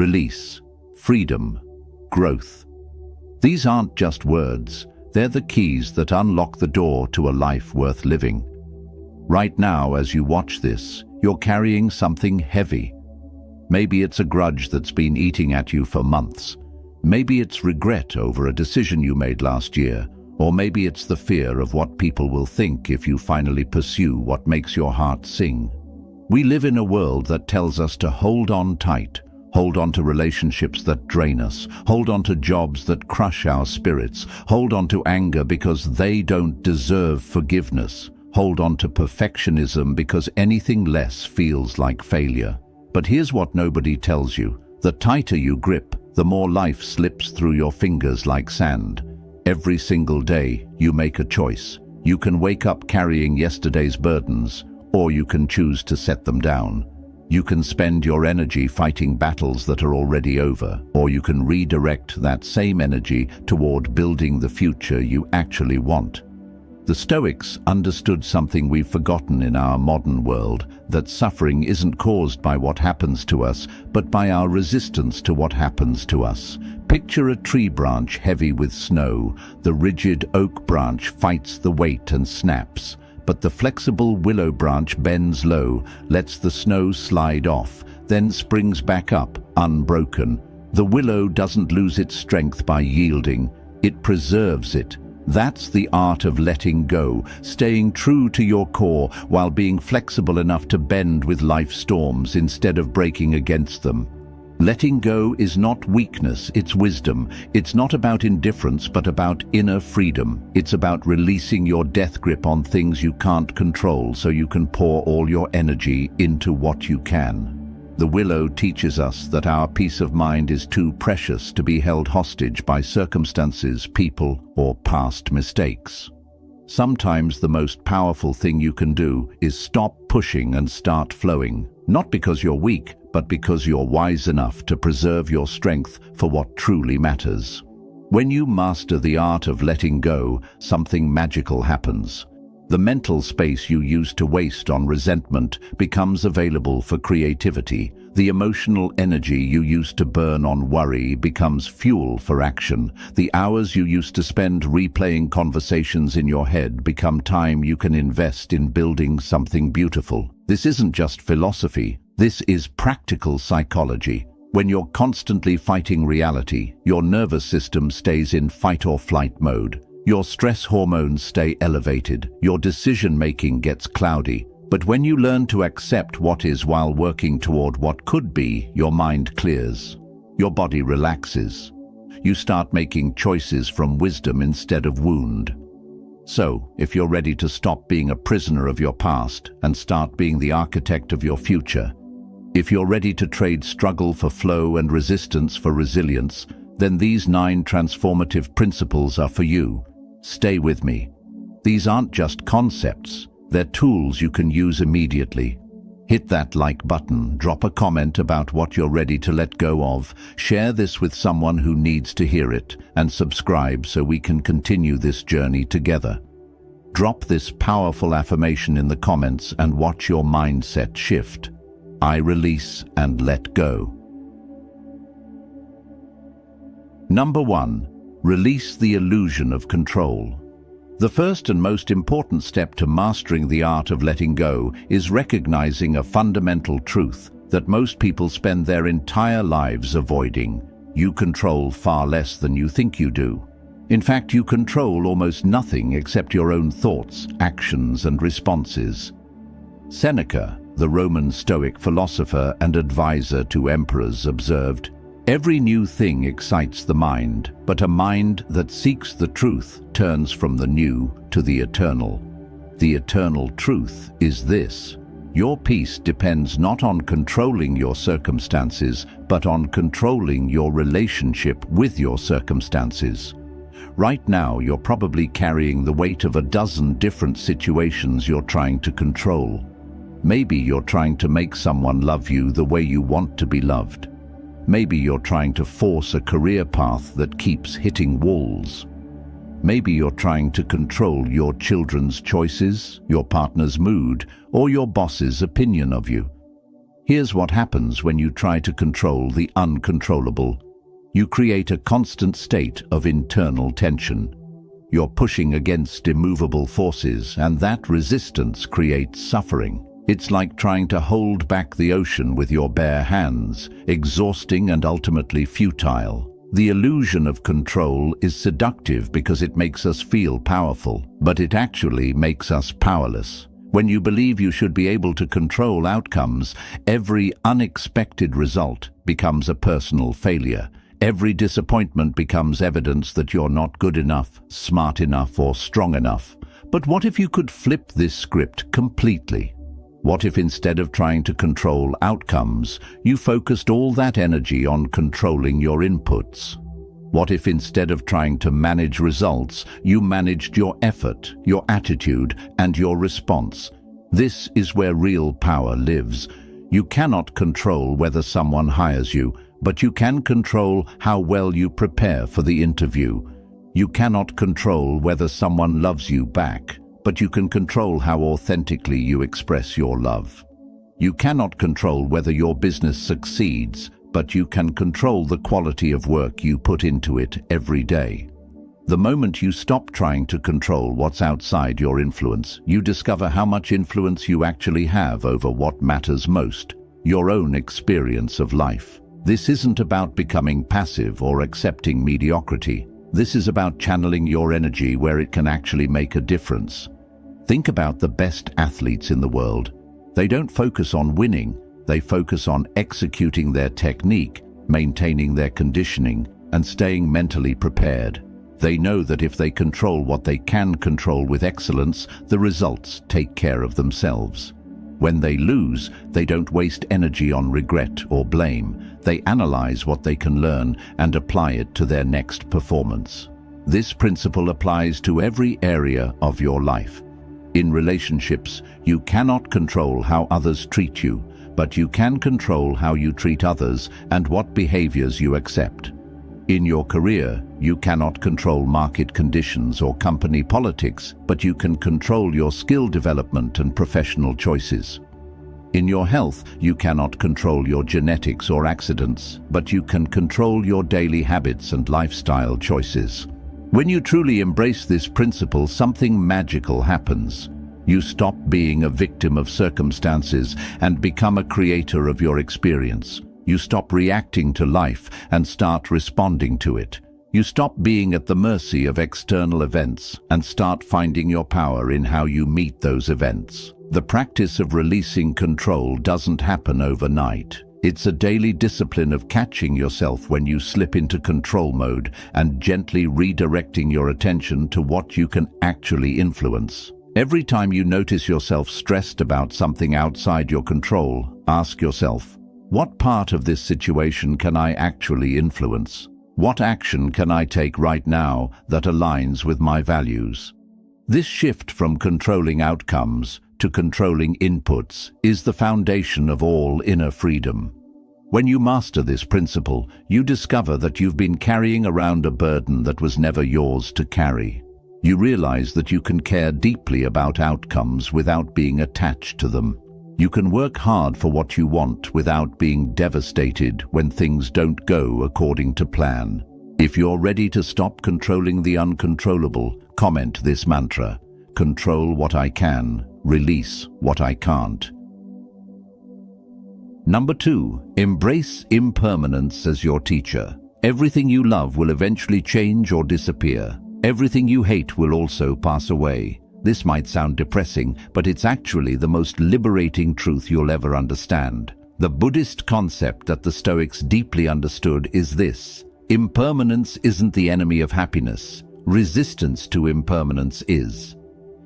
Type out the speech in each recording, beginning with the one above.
release, freedom, growth. These aren't just words, they're the keys that unlock the door to a life worth living. Right now, as you watch this, you're carrying something heavy. Maybe it's a grudge that's been eating at you for months. Maybe it's regret over a decision you made last year, or maybe it's the fear of what people will think if you finally pursue what makes your heart sing. We live in a world that tells us to hold on tight, hold on to relationships that drain us, hold on to jobs that crush our spirits, hold on to anger because they don't deserve forgiveness, hold on to perfectionism because anything less feels like failure. But here's what nobody tells you. The tighter you grip, the more life slips through your fingers like sand. Every single day, you make a choice. You can wake up carrying yesterday's burdens, or you can choose to set them down. You can spend your energy fighting battles that are already over, or you can redirect that same energy toward building the future you actually want. The Stoics understood something we've forgotten in our modern world, that suffering isn't caused by what happens to us, but by our resistance to what happens to us. Picture a tree branch heavy with snow. The rigid oak branch fights the weight and snaps, but the flexible willow branch bends low, lets the snow slide off, then springs back up, unbroken. The willow doesn't lose its strength by yielding, it preserves it. That's the art of letting go, staying true to your core while being flexible enough to bend with life's storms instead of breaking against them. Letting go is not weakness, it's wisdom. It's not about indifference, but about inner freedom. It's about releasing your death grip on things you can't control so you can pour all your energy into what you can. The willow teaches us that our peace of mind is too precious to be held hostage by circumstances, people, or past mistakes. Sometimes the most powerful thing you can do is stop pushing and start flowing, not because you're weak, but because you're wise enough to preserve your strength for what truly matters. When you master the art of letting go, something magical happens. The mental space you used to waste on resentment becomes available for creativity. The emotional energy you used to burn on worry becomes fuel for action. The hours you used to spend replaying conversations in your head become time you can invest in building something beautiful. This isn't just philosophy. This is practical psychology. When you're constantly fighting reality, your nervous system stays in fight or flight mode. Your stress hormones stay elevated, your decision-making gets cloudy. But when you learn to accept what is while working toward what could be, your mind clears. Your body relaxes. You start making choices from wisdom instead of wound. So, if you're ready to stop being a prisoner of your past and start being the architect of your future, if you're ready to trade struggle for flow and resistance for resilience, then these 9 transformative principles are for you. Stay with me. These aren't just concepts, they're tools you can use immediately. Hit that like button, drop a comment about what you're ready to let go of, share this with someone who needs to hear it, and subscribe so we can continue this journey together. Drop this powerful affirmation in the comments and watch your mindset shift. I release and let go. Number 1. Release the illusion of control. The first and most important step to mastering the art of letting go is recognizing a fundamental truth that most people spend their entire lives avoiding. You control far less than you think you do. In fact, you control almost nothing except your own thoughts, actions, and responses. Seneca, the Roman Stoic philosopher and advisor to emperors, observed, "Every new thing excites the mind, but a mind that seeks the truth turns from the new to the eternal. The eternal truth is this: your peace depends not on controlling your circumstances, but on controlling your relationship with your circumstances." Right now, you're probably carrying the weight of a dozen different situations you're trying to control. Maybe you're trying to make someone love you the way you want to be loved. Maybe you're trying to force a career path that keeps hitting walls. Maybe you're trying to control your children's choices, your partner's mood, or your boss's opinion of you. Here's what happens when you try to control the uncontrollable. You create a constant state of internal tension. You're pushing against immovable forces, and that resistance creates suffering. It's like trying to hold back the ocean with your bare hands, exhausting and ultimately futile. The illusion of control is seductive because it makes us feel powerful, but it actually makes us powerless. When you believe you should be able to control outcomes, every unexpected result becomes a personal failure. Every disappointment becomes evidence that you're not good enough, smart enough, or strong enough. But what if you could flip this script completely? What if instead of trying to control outcomes, you focused all that energy on controlling your inputs? What if instead of trying to manage results, you managed your effort, your attitude, and your response? This is where real power lives. You cannot control whether someone hires you, but you can control how well you prepare for the interview. You cannot control whether someone loves you back, but you can control how authentically you express your love. You cannot control whether your business succeeds, but you can control the quality of work you put into it every day. The moment you stop trying to control what's outside your influence, you discover how much influence you actually have over what matters most, your own experience of life. This isn't about becoming passive or accepting mediocrity. This is about channeling your energy where it can actually make a difference. Think about the best athletes in the world. They don't focus on winning, they focus on executing their technique, maintaining their conditioning, and staying mentally prepared. They know that if they control what they can control with excellence, the results take care of themselves. When they lose, they don't waste energy on regret or blame. They analyze what they can learn and apply it to their next performance. This principle applies to every area of your life. In relationships, you cannot control how others treat you, but you can control how you treat others and what behaviors you accept. In your career, you cannot control market conditions or company politics, but you can control your skill development and professional choices. In your health, you cannot control your genetics or accidents, but you can control your daily habits and lifestyle choices. When you truly embrace this principle, something magical happens. You stop being a victim of circumstances and become a creator of your experience. You stop reacting to life and start responding to it. You stop being at the mercy of external events and start finding your power in how you meet those events. The practice of releasing control doesn't happen overnight. It's a daily discipline of catching yourself when you slip into control mode and gently redirecting your attention to what you can actually influence. Every time you notice yourself stressed about something outside your control, ask yourself, what part of this situation can I actually influence? What action can I take right now that aligns with my values? This shift from controlling outcomes to controlling inputs is the foundation of all inner freedom. When you master this principle, you discover that you've been carrying around a burden that was never yours to carry. You realize that you can care deeply about outcomes without being attached to them. You can work hard for what you want without being devastated when things don't go according to plan. If you're ready to stop controlling the uncontrollable, comment this mantra: control what I can, release what I can't. Number 2, embrace impermanence as your teacher. Everything you love will eventually change or disappear. Everything you hate will also pass away. This might sound depressing, but it's actually the most liberating truth you'll ever understand. The Buddhist concept that the Stoics deeply understood is this: impermanence isn't the enemy of happiness. Resistance to impermanence is.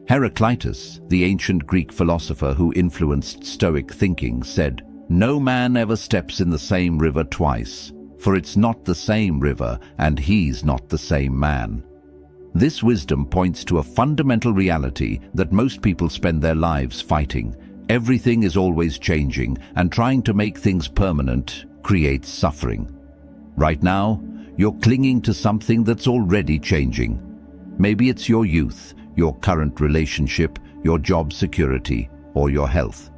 Heraclitus, the ancient Greek philosopher who influenced Stoic thinking, said, "No man ever steps in the same river twice, for it's not the same river and he's not the same man." This wisdom points to a fundamental reality that most people spend their lives fighting. Everything is always changing, and trying to make things permanent creates suffering. Right now, you're clinging to something that's already changing. Maybe it's your youth, your current relationship, your job security, or your health.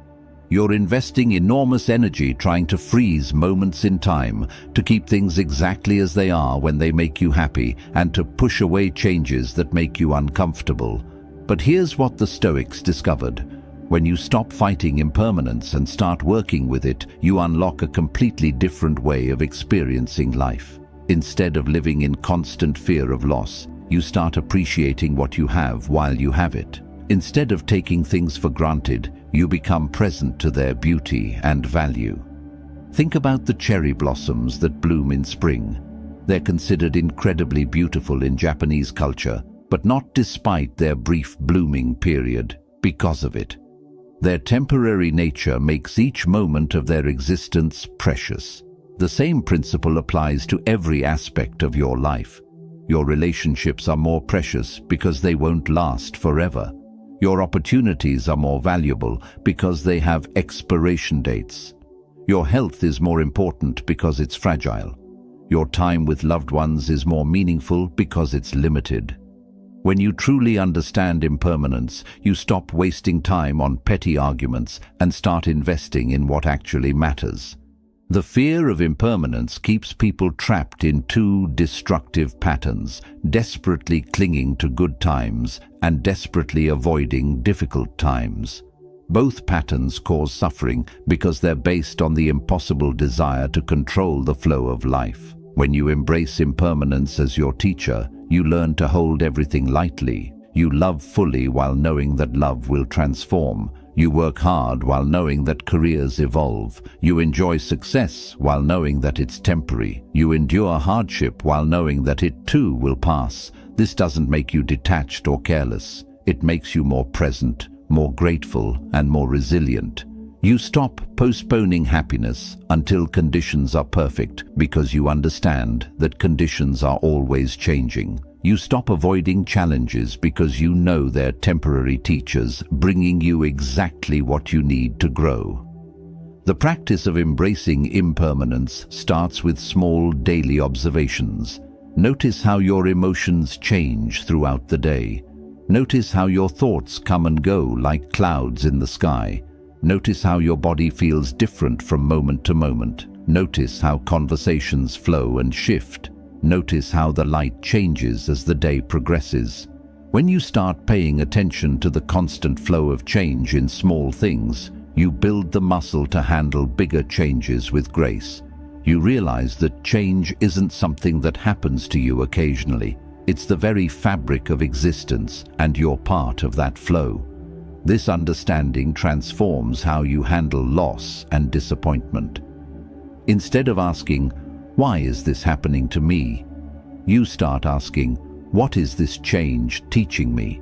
You're investing enormous energy trying to freeze moments in time, to keep things exactly as they are when they make you happy, and to push away changes that make you uncomfortable. But here's what the Stoics discovered. When you stop fighting impermanence and start working with it, you unlock a completely different way of experiencing life. Instead of living in constant fear of loss, you start appreciating what you have while you have it. Instead of taking things for granted, you become present to their beauty and value. Think about the cherry blossoms that bloom in spring. They're considered incredibly beautiful in Japanese culture, but not despite their brief blooming period, because of it. Their temporary nature makes each moment of their existence precious. The same principle applies to every aspect of your life. Your relationships are more precious because they won't last forever. Your opportunities are more valuable because they have expiration dates. Your health is more important because it's fragile. Your time with loved ones is more meaningful because it's limited. When you truly understand impermanence, you stop wasting time on petty arguments and start investing in what actually matters. The fear of impermanence keeps people trapped in two destructive patterns, desperately clinging to good times and desperately avoiding difficult times. Both patterns cause suffering because they're based on the impossible desire to control the flow of life. When you embrace impermanence as your teacher, you learn to hold everything lightly. You love fully while knowing that love will transform. You work hard while knowing that careers evolve. You enjoy success while knowing that it's temporary. You endure hardship while knowing that it too will pass. This doesn't make you detached or careless. It makes you more present, more grateful, and more resilient. You stop postponing happiness until conditions are perfect because you understand that conditions are always changing. You stop avoiding challenges because you know they're temporary teachers, bringing you exactly what you need to grow. The practice of embracing impermanence starts with small daily observations. Notice how your emotions change throughout the day. Notice how your thoughts come and go like clouds in the sky. Notice how your body feels different from moment to moment. Notice how conversations flow and shift. Notice how the light changes as the day progresses. When you start paying attention to the constant flow of change in small things, you build the muscle to handle bigger changes with grace. You realize that change isn't something that happens to you occasionally. It's the very fabric of existence, and you're part of that flow. This understanding transforms how you handle loss and disappointment. Instead of asking, "Why is this happening to me?" you start asking, "What is this change teaching me?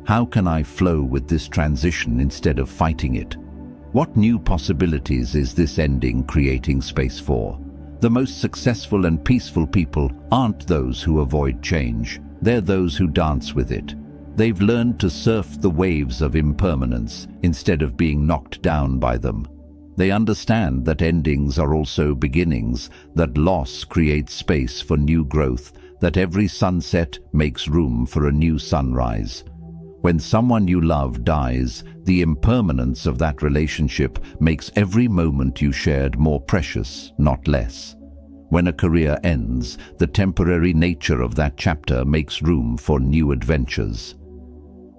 How can I flow with this transition instead of fighting it? What new possibilities is this ending creating space for?" The most successful and peaceful people aren't those who avoid change. They're those who dance with it. They've learned to surf the waves of impermanence instead of being knocked down by them. They understand that endings are also beginnings, that loss creates space for new growth, that every sunset makes room for a new sunrise. When someone you love dies, the impermanence of that relationship makes every moment you shared more precious, not less. When a career ends, the temporary nature of that chapter makes room for new adventures.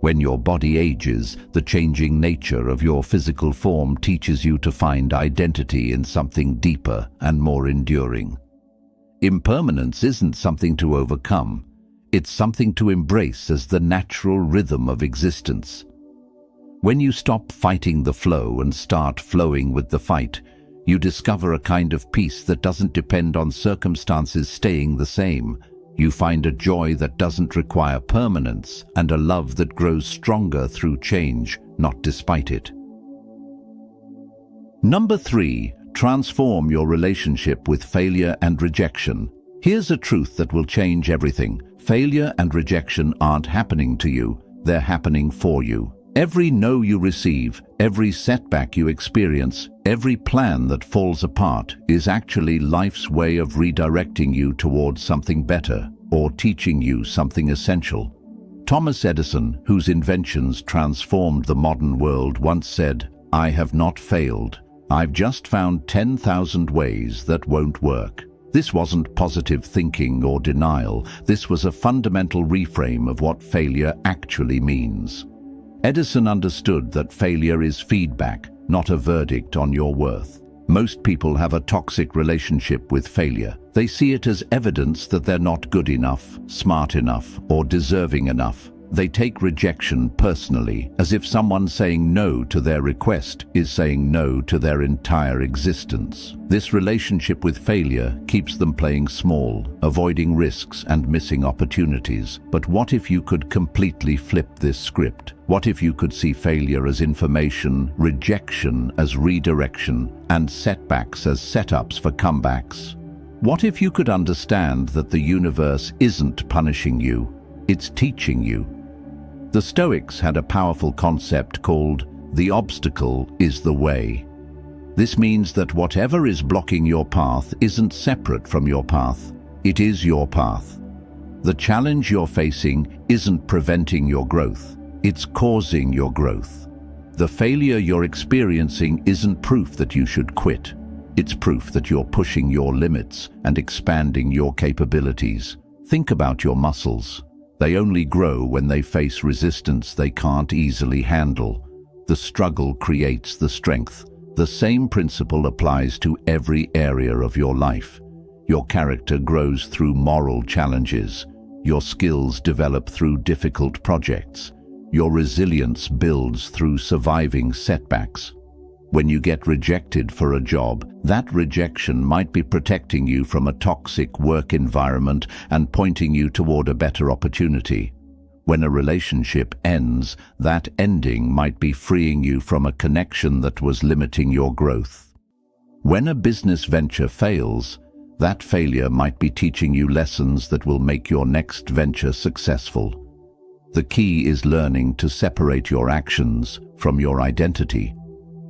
When your body ages, the changing nature of your physical form teaches you to find identity in something deeper and more enduring. Impermanence isn't something to overcome. It's something to embrace as the natural rhythm of existence. When you stop fighting the flow and start flowing with the fight, you discover a kind of peace that doesn't depend on circumstances staying the same. You find a joy that doesn't require permanence and a love that grows stronger through change, not despite it. Number 3, transform your relationship with failure and rejection. Here's a truth that will change everything. Failure and rejection aren't happening to you, they're happening for you. Every no you receive, every setback you experience, every plan that falls apart is actually life's way of redirecting you towards something better or teaching you something essential. Thomas Edison, whose inventions transformed the modern world, once said, I have not failed. I've just found 10,000 ways that won't work. This wasn't positive thinking or denial. This was a fundamental reframe of what failure actually means. Edison understood that failure is feedback, not a verdict on your worth. Most people have a toxic relationship with failure. They see it as evidence that they're not good enough, smart enough, or deserving enough. They take rejection personally, as if someone saying no to their request is saying no to their entire existence. This relationship with failure keeps them playing small, avoiding risks and missing opportunities. But what if you could completely flip this script? What if you could see failure as information, rejection as redirection, and setbacks as setups for comebacks? What if you could understand that the universe isn't punishing you, it's teaching you? The Stoics had a powerful concept called the obstacle is the way. This means that whatever is blocking your path isn't separate from your path. It is your path. The challenge you're facing isn't preventing your growth. It's causing your growth. The failure you're experiencing isn't proof that you should quit. It's proof that you're pushing your limits and expanding your capabilities. Think about your muscles. They only grow when they face resistance they can't easily handle. The struggle creates the strength. The same principle applies to every area of your life. Your character grows through moral challenges. Your skills develop through difficult projects. Your resilience builds through surviving setbacks. When you get rejected for a job, that rejection might be protecting you from a toxic work environment and pointing you toward a better opportunity. When a relationship ends, that ending might be freeing you from a connection that was limiting your growth. When a business venture fails, that failure might be teaching you lessons that will make your next venture successful. The key is learning to separate your actions from your identity.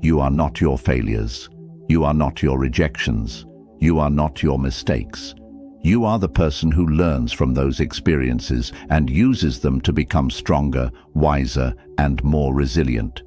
You are not your failures. You are not your rejections. You are not your mistakes. You are the person who learns from those experiences and uses them to become stronger, wiser, and more resilient.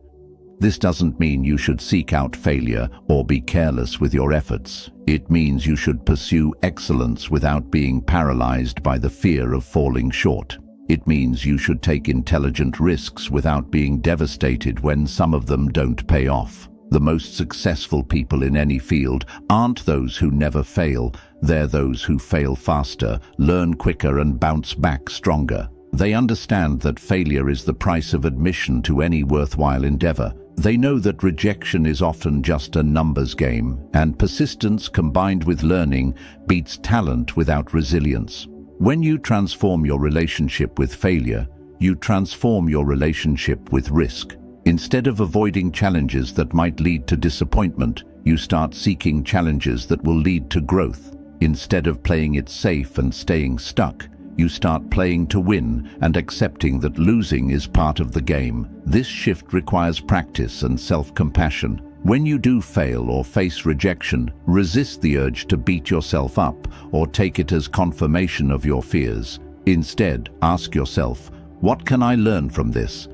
This doesn't mean you should seek out failure or be careless with your efforts. It means you should pursue excellence without being paralyzed by the fear of falling short. It means you should take intelligent risks without being devastated when some of them don't pay off. The most successful people in any field aren't those who never fail. They're those who fail faster, learn quicker, and bounce back stronger. They understand that failure is the price of admission to any worthwhile endeavor. They know that rejection is often just a numbers game, and persistence combined with learning beats talent without resilience. When you transform your relationship with failure, you transform your relationship with risk. Instead of avoiding challenges that might lead to disappointment, you start seeking challenges that will lead to growth. Instead of playing it safe and staying stuck, you start playing to win and accepting that losing is part of the game. This shift requires practice and self-compassion. When you do fail or face rejection, resist the urge to beat yourself up or take it as confirmation of your fears. Instead, ask yourself, what can I learn from this?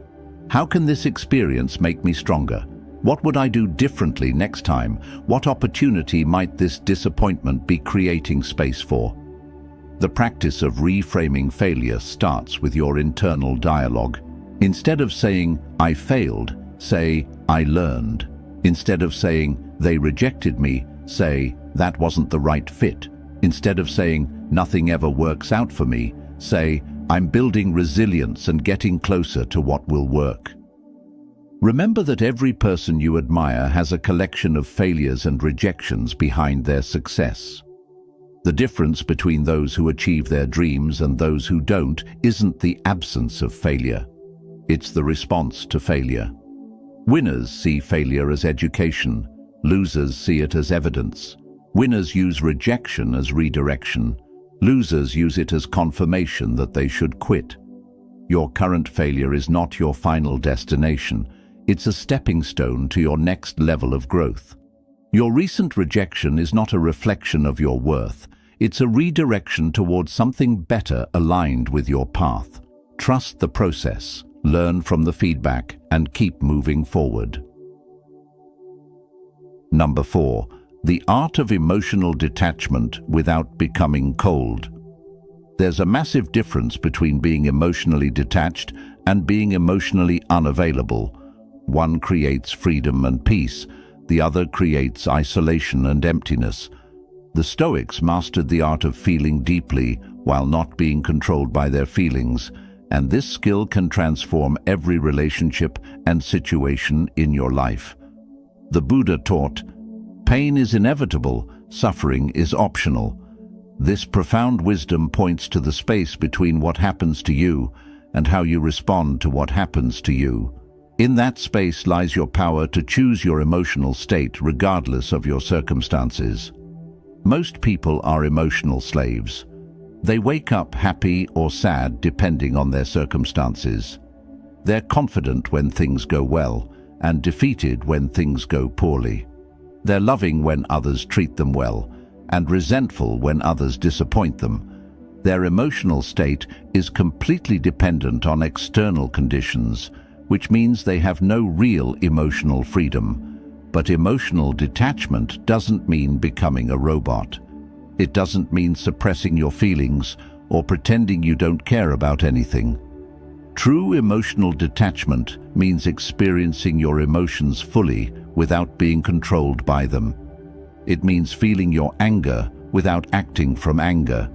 How can this experience make me stronger? What would I do differently next time? What opportunity might this disappointment be creating space for? The practice of reframing failure starts with your internal dialogue. Instead of saying, I failed, say, I learned. Instead of saying, they rejected me, say, that wasn't the right fit. Instead of saying, nothing ever works out for me, say, I'm building resilience and getting closer to what will work. Remember that every person you admire has a collection of failures and rejections behind their success. The difference between those who achieve their dreams and those who don't isn't the absence of failure. It's the response to failure. Winners see failure as education. Losers see it as evidence. Winners use rejection as redirection. Losers use it as confirmation that they should quit. Your current failure is not your final destination. It's a stepping stone to your next level of growth. Your recent rejection is not a reflection of your worth. It's a redirection towards something better aligned with your path. Trust the process. Learn from the feedback and keep moving forward. Number 4. The art of emotional detachment without becoming cold. There's a massive difference between being emotionally detached and being emotionally unavailable. One creates freedom and peace, the other creates isolation and emptiness. The Stoics mastered the art of feeling deeply while not being controlled by their feelings, and this skill can transform every relationship and situation in your life. The Buddha taught, "Pain is inevitable, suffering is optional." This profound wisdom points to the space between what happens to you and how you respond to what happens to you. In that space lies your power to choose your emotional state regardless of your circumstances. Most people are emotional slaves. They wake up happy or sad depending on their circumstances. They're confident when things go well and defeated when things go poorly. They're loving when others treat them well and resentful when others disappoint them. Their emotional state is completely dependent on external conditions, which means they have no real emotional freedom. But emotional detachment doesn't mean becoming a robot. It doesn't mean suppressing your feelings or pretending you don't care about anything. True emotional detachment means experiencing your emotions fully without being controlled by them. It means feeling your anger without acting from anger.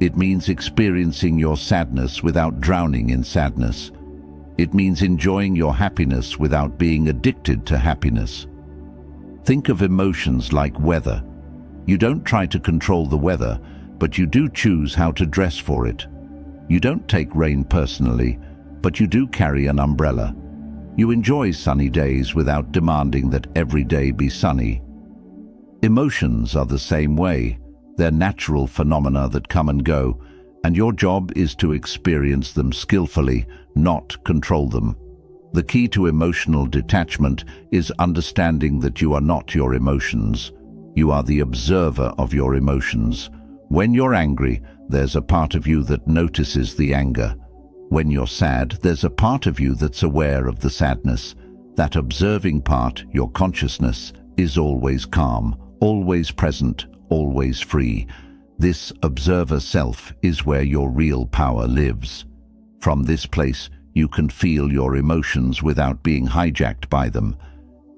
It means experiencing your sadness without drowning in sadness. It means enjoying your happiness without being addicted to happiness. Think of emotions like weather. You don't try to control the weather, but you do choose how to dress for it. You don't take rain personally, but you do carry an umbrella. You enjoy sunny days without demanding that every day be sunny. Emotions are the same way. They're natural phenomena that come and go, and your job is to experience them skillfully, not control them. The key to emotional detachment is understanding that you are not your emotions. You are the observer of your emotions. When you're angry, there's a part of you that notices the anger. When you're sad, there's a part of you that's aware of the sadness. That observing part, your consciousness, is always calm, always present, always free. This observer self is where your real power lives. From this place, you can feel your emotions without being hijacked by them.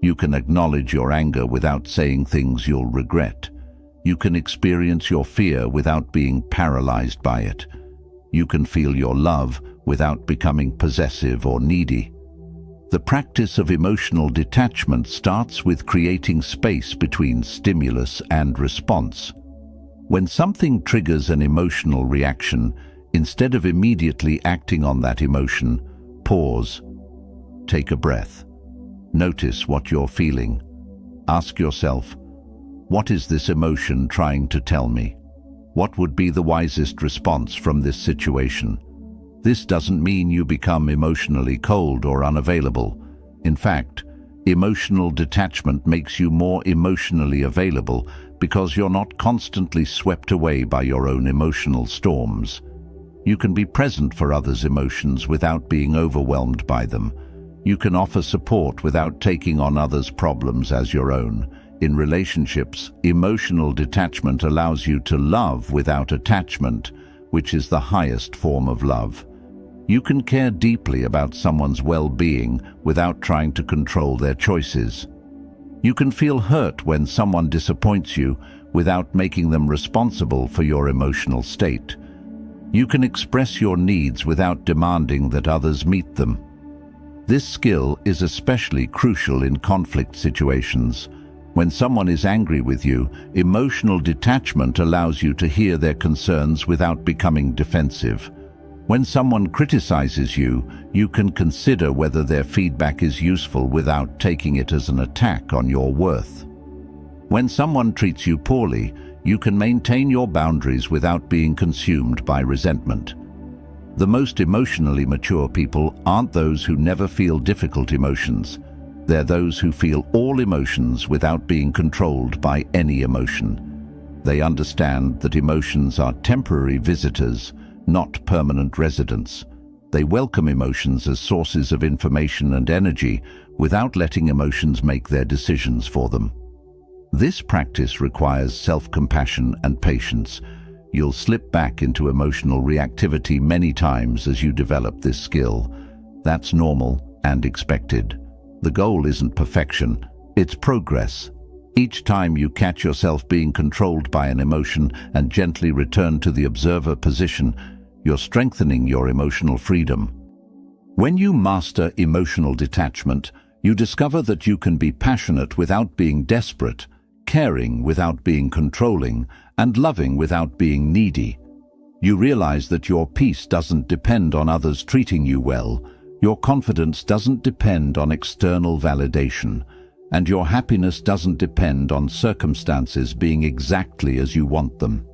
You can acknowledge your anger without saying things you'll regret. You can experience your fear without being paralyzed by it. You can feel your love without becoming possessive or needy. The practice of emotional detachment starts with creating space between stimulus and response. When something triggers an emotional reaction, instead of immediately acting on that emotion, pause. Take a breath. Notice what you're feeling. Ask yourself, what is this emotion trying to tell me? What would be the wisest response from this situation? This doesn't mean you become emotionally cold or unavailable. In fact, emotional detachment makes you more emotionally available because you're not constantly swept away by your own emotional storms. You can be present for others' emotions without being overwhelmed by them. You can offer support without taking on others' problems as your own. In relationships, emotional detachment allows you to love without attachment, which is the highest form of love. You can care deeply about someone's well-being without trying to control their choices. You can feel hurt when someone disappoints you without making them responsible for your emotional state. You can express your needs without demanding that others meet them. This skill is especially crucial in conflict situations. When someone is angry with you, emotional detachment allows you to hear their concerns without becoming defensive. When someone criticizes you, you can consider whether their feedback is useful without taking it as an attack on your worth. When someone treats you poorly, you can maintain your boundaries without being consumed by resentment. The most emotionally mature people aren't those who never feel difficult emotions. They're those who feel all emotions without being controlled by any emotion. They understand that emotions are temporary visitors, not permanent residents. They welcome emotions as sources of information and energy without letting emotions make their decisions for them. This practice requires self-compassion and patience. You'll slip back into emotional reactivity many times as you develop this skill. That's normal and expected. The goal isn't perfection, it's progress. Each time you catch yourself being controlled by an emotion and gently return to the observer position, you're strengthening your emotional freedom. When you master emotional detachment, you discover that you can be passionate without being desperate, caring without being controlling, and loving without being needy. You realize that your peace doesn't depend on others treating you well, your confidence doesn't depend on external validation, and your happiness doesn't depend on circumstances being exactly as you want them.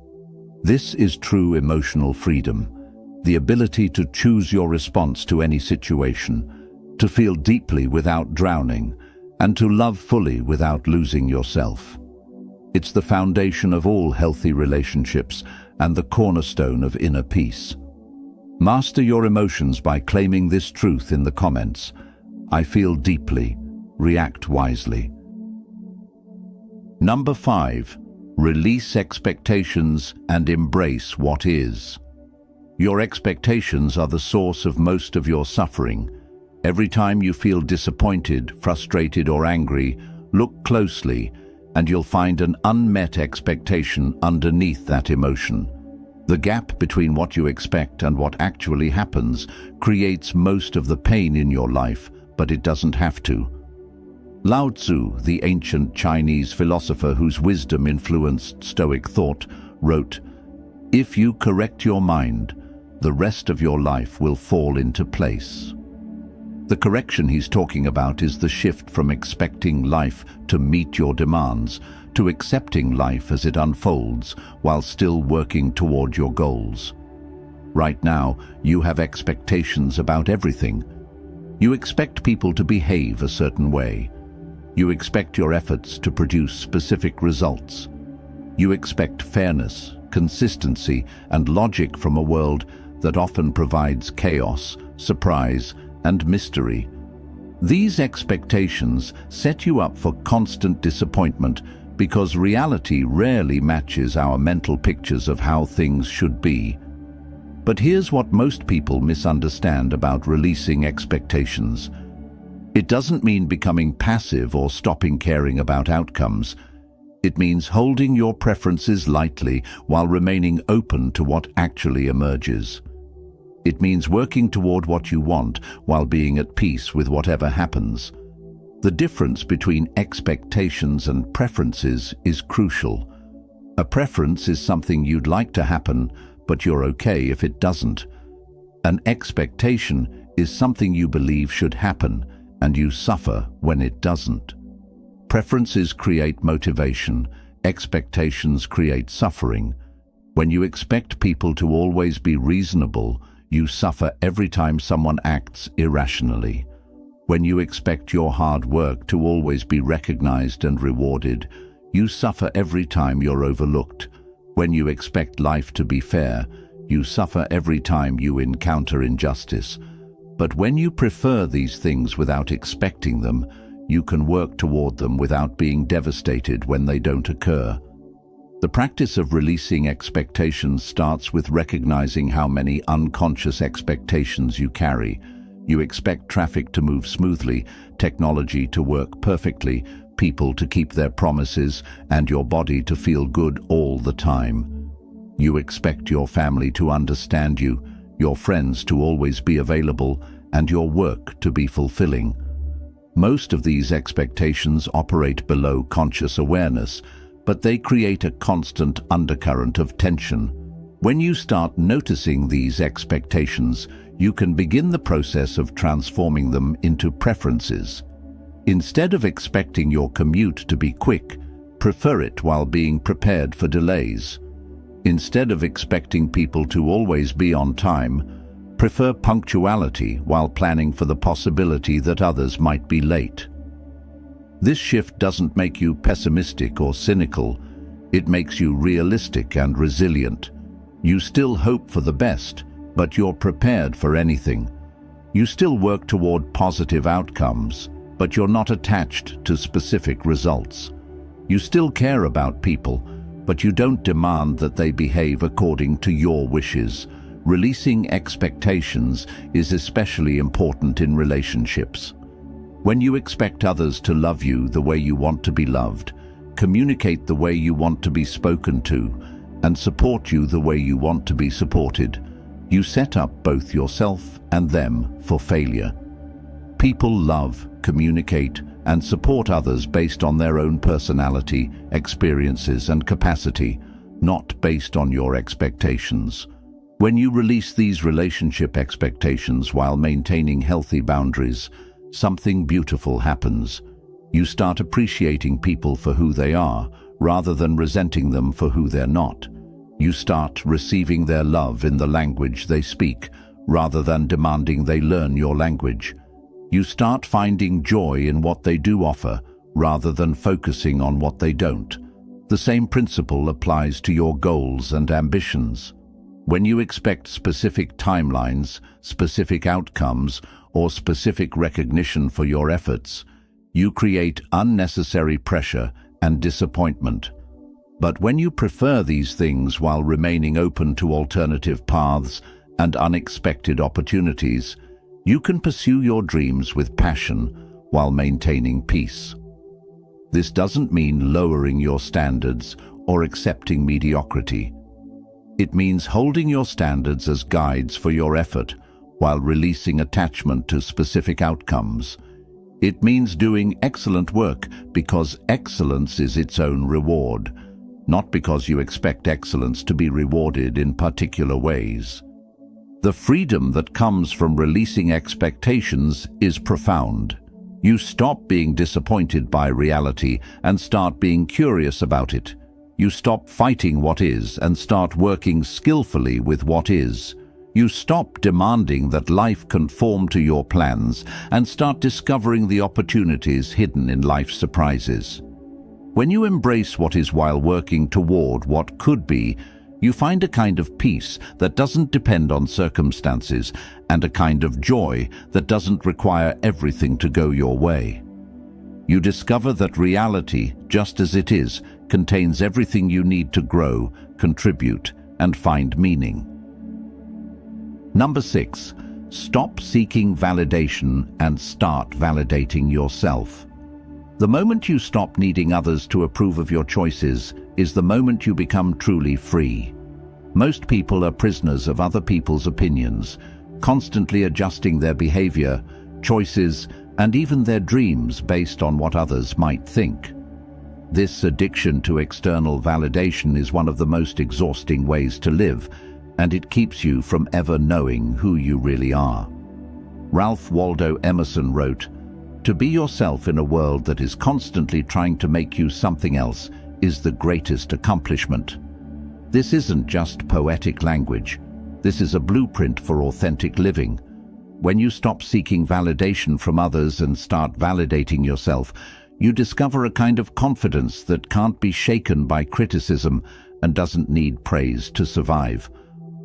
This is true emotional freedom, the ability to choose your response to any situation, to feel deeply without drowning, and to love fully without losing yourself. It's the foundation of all healthy relationships and the cornerstone of inner peace. Master your emotions by claiming this truth in the comments. I feel deeply. React wisely. Number 5. Release expectations and embrace what is. Your expectations are the source of most of your suffering. Every time you feel disappointed, frustrated, or angry, look closely, and you'll find an unmet expectation underneath that emotion. The gap between what you expect and what actually happens creates most of the pain in your life, but it doesn't have to. Lao Tzu, the ancient Chinese philosopher whose wisdom influenced Stoic thought, wrote, "If you correct your mind, the rest of your life will fall into place." The correction he's talking about is the shift from expecting life to meet your demands to accepting life as it unfolds while still working toward your goals. Right now, you have expectations about everything. You expect people to behave a certain way. You expect your efforts to produce specific results. You expect fairness, consistency, and logic from a world that often provides chaos, surprise, and mystery. These expectations set you up for constant disappointment because reality rarely matches our mental pictures of how things should be. But here's what most people misunderstand about releasing expectations. It doesn't mean becoming passive or stopping caring about outcomes. It means holding your preferences lightly while remaining open to what actually emerges. It means working toward what you want while being at peace with whatever happens. The difference between expectations and preferences is crucial. A preference is something you'd like to happen, but you're okay if it doesn't. An expectation is something you believe should happen, and you suffer when it doesn't. Preferences create motivation, expectations create suffering. When you expect people to always be reasonable, you suffer every time someone acts irrationally. When you expect your hard work to always be recognized and rewarded, you suffer every time you're overlooked. When you expect life to be fair, you suffer every time you encounter injustice. But when you prefer these things without expecting them, you can work toward them without being devastated when they don't occur. The practice of releasing expectations starts with recognizing how many unconscious expectations you carry. You expect traffic to move smoothly, technology to work perfectly, people to keep their promises, and your body to feel good all the time. You expect your family to understand you, your friends to always be available, and your work to be fulfilling. Most of these expectations operate below conscious awareness, but they create a constant undercurrent of tension. When you start noticing these expectations, you can begin the process of transforming them into preferences. Instead of expecting your commute to be quick, prefer it while being prepared for delays. Instead of expecting people to always be on time, prefer punctuality while planning for the possibility that others might be late. This shift doesn't make you pessimistic or cynical. It makes you realistic and resilient. You still hope for the best, but you're prepared for anything. You still work toward positive outcomes, but you're not attached to specific results. You still care about people, but you don't demand that they behave according to your wishes. Releasing expectations is especially important in relationships. When you expect others to love you the way you want to be loved, communicate the way you want to be spoken to, and support you the way you want to be supported, you set up both yourself and them for failure. People love, communicate, and support others based on their own personality, experiences, and capacity, not based on your expectations. When you release these relationship expectations while maintaining healthy boundaries, something beautiful happens. You start appreciating people for who they are, rather than resenting them for who they're not. You start receiving their love in the language they speak, rather than demanding they learn your language. You start finding joy in what they do offer, rather than focusing on what they don't. The same principle applies to your goals and ambitions. When you expect specific timelines, specific outcomes, or specific recognition for your efforts, you create unnecessary pressure and disappointment. But when you prefer these things while remaining open to alternative paths and unexpected opportunities, you can pursue your dreams with passion while maintaining peace. This doesn't mean lowering your standards or accepting mediocrity. It means holding your standards as guides for your effort while releasing attachment to specific outcomes. It means doing excellent work because excellence is its own reward, not because you expect excellence to be rewarded in particular ways. The freedom that comes from releasing expectations is profound. You stop being disappointed by reality and start being curious about it. You stop fighting what is and start working skillfully with what is. You stop demanding that life conform to your plans and start discovering the opportunities hidden in life's surprises. When you embrace what is while working toward what could be, you find a kind of peace that doesn't depend on circumstances and a kind of joy that doesn't require everything to go your way. You discover that reality, just as it is, contains everything you need to grow, contribute, and find meaning. Number 6, stop seeking validation and start validating yourself. The moment you stop needing others to approve of your choices is the moment you become truly free. Most people are prisoners of other people's opinions, constantly adjusting their behavior, choices, and even their dreams based on what others might think. This addiction to external validation is one of the most exhausting ways to live, and it keeps you from ever knowing who you really are. Ralph Waldo Emerson wrote, "To be yourself in a world that is constantly trying to make you something else is the greatest accomplishment." This isn't just poetic language. This is a blueprint for authentic living. When you stop seeking validation from others and start validating yourself, you discover a kind of confidence that can't be shaken by criticism and doesn't need praise to survive.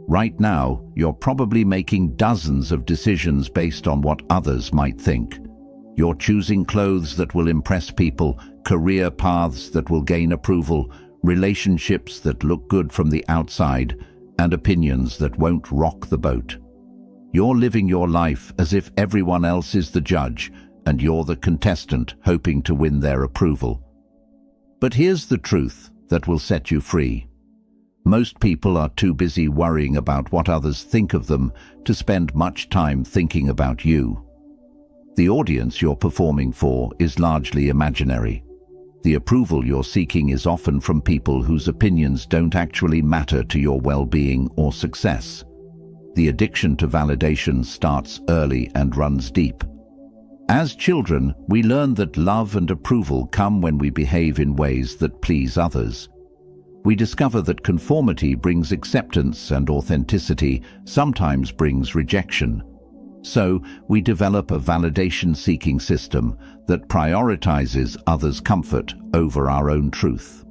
Right now, you're probably making dozens of decisions based on what others might think. You're choosing clothes that will impress people, career paths that will gain approval, relationships that look good from the outside, and opinions that won't rock the boat. You're living your life as if everyone else is the judge and you're the contestant hoping to win their approval. But here's the truth that will set you free. Most people are too busy worrying about what others think of them to spend much time thinking about you. The audience you're performing for is largely imaginary. The approval you're seeking is often from people whose opinions don't actually matter to your well-being or success. The addiction to validation starts early and runs deep. As children, we learn that love and approval come when we behave in ways that please others. We discover that conformity brings acceptance and authenticity sometimes brings rejection. So, we develop a validation-seeking system that prioritizes others' comfort over our own truth.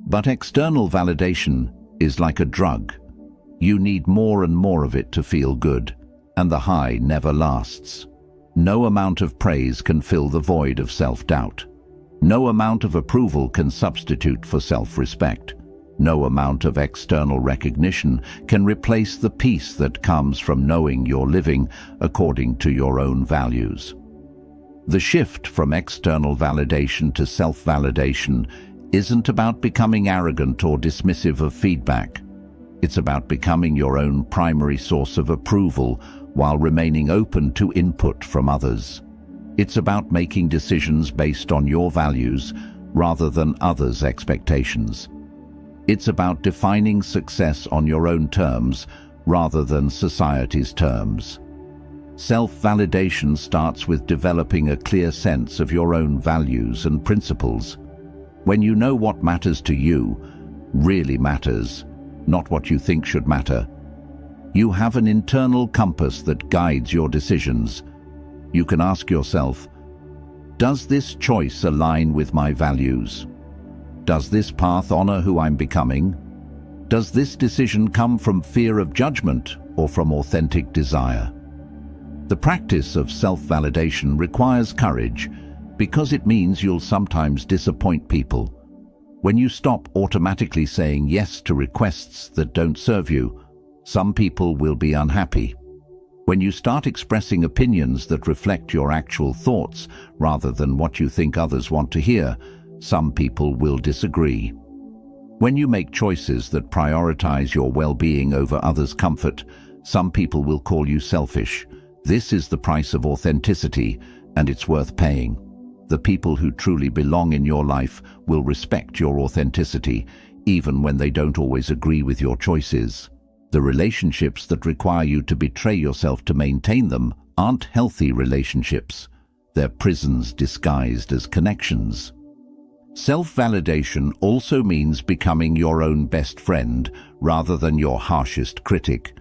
But external validation is like a drug. You need more and more of it to feel good, and the high never lasts. No amount of praise can fill the void of self-doubt. No amount of approval can substitute for self-respect. No amount of external recognition can replace the peace that comes from knowing you're living according to your own values. The shift from external validation to self-validation isn't about becoming arrogant or dismissive of feedback. It's about becoming your own primary source of approval while remaining open to input from others. It's about making decisions based on your values rather than others' expectations. It's about defining success on your own terms rather than society's terms. Self-validation starts with developing a clear sense of your own values and principles. When you know what matters to you really matters, not what you think should matter, you have an internal compass that guides your decisions. You can ask yourself, does this choice align with my values? Does this path honor who I'm becoming? Does this decision come from fear of judgment or from authentic desire? The practice of self-validation requires courage because it means you'll sometimes disappoint people. When you stop automatically saying yes to requests that don't serve you, some people will be unhappy. When you start expressing opinions that reflect your actual thoughts rather than what you think others want to hear, some people will disagree. When you make choices that prioritize your well-being over others' comfort, some people will call you selfish. This is the price of authenticity, and it's worth paying. The people who truly belong in your life will respect your authenticity, even when they don't always agree with your choices. The relationships that require you to betray yourself to maintain them aren't healthy relationships. They're prisons disguised as connections. Self-validation also means becoming your own best friend rather than your harshest critic.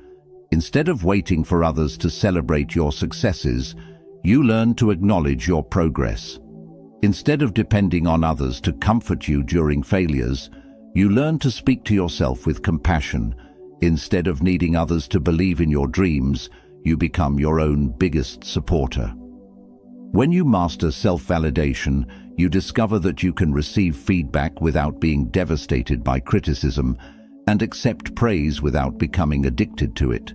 Instead of waiting for others to celebrate your successes, you learn to acknowledge your progress. Instead of depending on others to comfort you during failures, you learn to speak to yourself with compassion. Instead of needing others to believe in your dreams, you become your own biggest supporter. When you master self-validation, you discover that you can receive feedback without being devastated by criticism and accept praise without becoming addicted to it.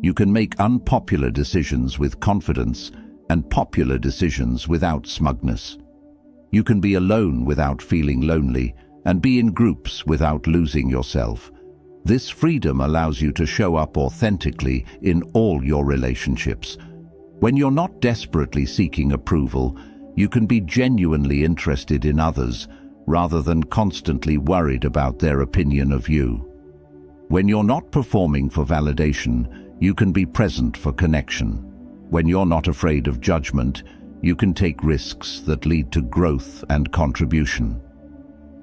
You can make unpopular decisions with confidence and popular decisions without smugness. You can be alone without feeling lonely and be in groups without losing yourself. This freedom allows you to show up authentically in all your relationships. When you're not desperately seeking approval, you can be genuinely interested in others rather than constantly worried about their opinion of you. When you're not performing for validation, you can be present for connection. When you're not afraid of judgment, you can take risks that lead to growth and contribution.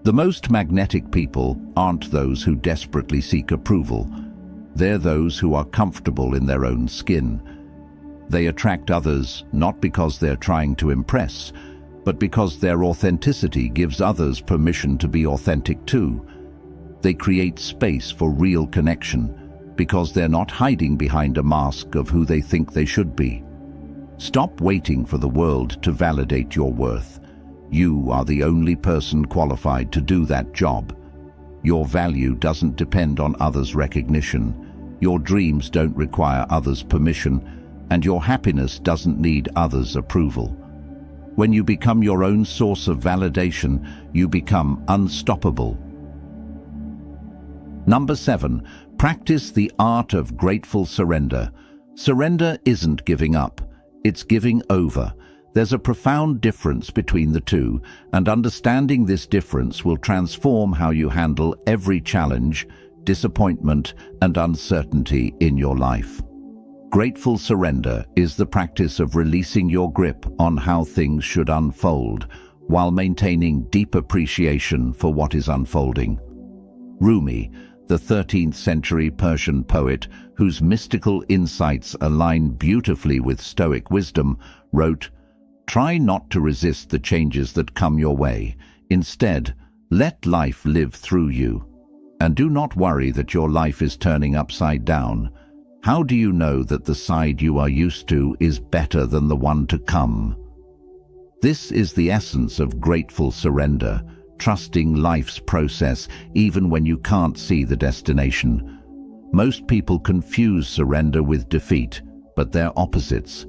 The most magnetic people aren't those who desperately seek approval. They're those who are comfortable in their own skin. They attract others not because they're trying to impress, but because their authenticity gives others permission to be authentic too. They create space for real connection because they're not hiding behind a mask of who they think they should be. Stop waiting for the world to validate your worth. You are the only person qualified to do that job. Your value doesn't depend on others' recognition. Your dreams don't require others' permission, and your happiness doesn't need others' approval. When you become your own source of validation, you become unstoppable. Number 7, practice the art of grateful surrender. Surrender isn't giving up, it's giving over. There's a profound difference between the two, and understanding this difference will transform how you handle every challenge, disappointment, and uncertainty in your life. Grateful surrender is the practice of releasing your grip on how things should unfold, while maintaining deep appreciation for what is unfolding. Rumi, the 13th century Persian poet whose mystical insights align beautifully with Stoic wisdom, wrote, "Try not to resist the changes that come your way. Instead, let life live through you. And do not worry that your life is turning upside down. How do you know that the side you are used to is better than the one to come?" This is the essence of grateful surrender, trusting life's process even when you can't see the destination. Most people confuse surrender with defeat, but they're opposites.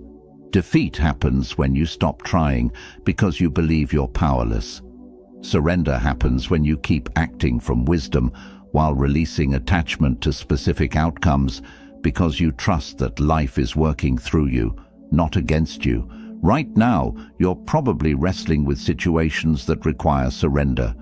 Defeat happens when you stop trying because you believe you're powerless. Surrender happens when you keep acting from wisdom while releasing attachment to specific outcomes because you trust that life is working through you, not against you. Right now, you're probably wrestling with situations that require surrender.